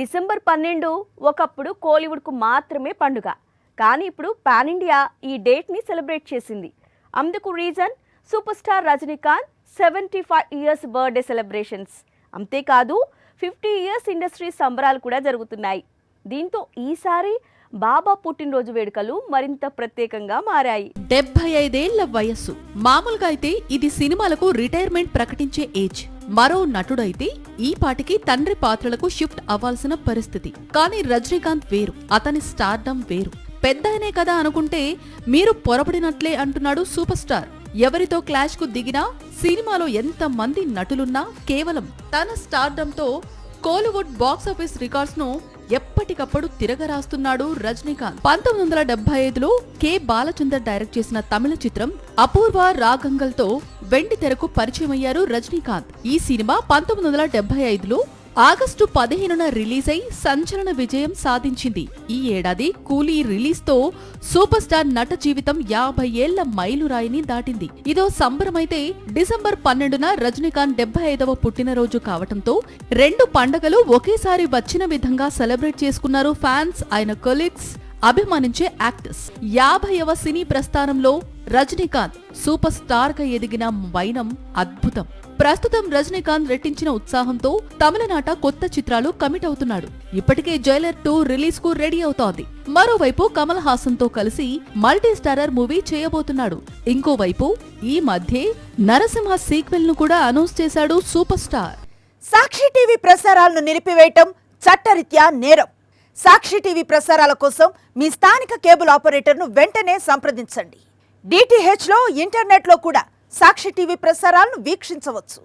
December 12 ఒకప్పుడు కోలీవుడ్కు మాత్రమే పండుగ. కానీ ఇప్పుడు పాన్ ఇండియా ఈ డేట్ని సెలబ్రేట్ చేసింది. అందుకు reason super star Rajinikanth 75 years birthday celebrations. అంతేకాదు 50 ఇయర్స్ ఇండస్ట్రీ సంబరాలు కూడా జరుగుతున్నాయి. దీంతో ఈసారి బాబా పుట్టినరోజు వేడుకలు మరింత ప్రత్యేకంగా మారాయి. 75 ఏళ్ల వయస్సు. మామూలుగా అయితే ఇది సినిమాలకు రిటైర్మెంట్ ప్రకటించే ఏజ్. మరో నటుడైతే ఈ పాటికి తండ్రి పాత్రలకు షిఫ్ట్ అవ్వాల్సిన పరిస్థితి. కానీ రజనీకాంత్ వేరు, అతని స్టార్డమ్ వేరు. పెద్దయనే కదా అనుకుంటే మీరు పొరబడినట్లే అంటున్నాడు సూపర్ స్టార్. ఎవరితో క్లాష్ కు దిగినా, సినిమాలో ఎంత మంది నటులున్నా కేవలం తన స్టార్డమ్ తో కోలీవుడ్ బాక్సాఫీస్ రికార్డ్స్ ను ఎప్పటికప్పుడు తిరగరాస్తున్నాడు రజనీకాంత్. 1975లో కె బాలచందర్ డైరెక్ట్ చేసిన తమిళ చిత్రం అపూర్వ రాగంగల్తో వెండి తెరకు పరిచయమయ్యారు రజనీకాంత్. ఈ సినిమా 1975లో ఆగస్టు 15న రిలీజ్ అయి సంచలన విజయం సాధించింది. ఈ ఏడాది కూలీ రిలీజ్ తో సూపర్ స్టార్ నట జీవితం 50 ఏళ్ల మైలురాయిని దాటింది. ఇదో సంబరమైతే డిసెంబర్ 12న రజనీకాంత్ 75వ పుట్టినరోజు కావటంతో రెండు పండగలు ఒకేసారి వచ్చిన విధంగా సెలబ్రేట్ చేసుకున్నారు ఫ్యాన్స్, ఆయన కొలీగ్స్, అభిమానించే యాక్టర్స్. 50వ సినీ ప్రస్థానంలో రజనీకాంత్ సూపర్ స్టార్ గా ఎదిగిన వైనం అద్భుతం. ప్రస్తుతం రజనీకాంత్ రెట్టించిన ఉత్సాహంతో తమిళనాట కొత్త చిత్రాలు కమిట్ అవుతున్నాడు. ఇప్పటికే జైలర్ 2 రిలీజ్ కు రెడీ అవుతోంది. మరోవైపు కమల్ హాసన్ తో కలిసి మల్టీ స్టారర్ మూవీ చేయబోతున్నాడు. ఇంకోవైపు ఈ మధ్యే నరసింహ సీక్వెల్ ను కూడా అనౌన్స్ చేశాడు సూపర్ స్టార్. సాక్షి టీవీ ప్రసారాలను నిలిపివేయటం చట్టరీత్యా నేరం. సాక్షి టీవీ ప్రసారాల కోసం మీ స్థానిక కేబుల్ ఆపరేటర్ను వెంటనే సంప్రదించండి. DTH లో, ఇంటర్నెట్లో కూడా సాక్షి టీవీ ప్రసారాలను వీక్షించవచ్చు.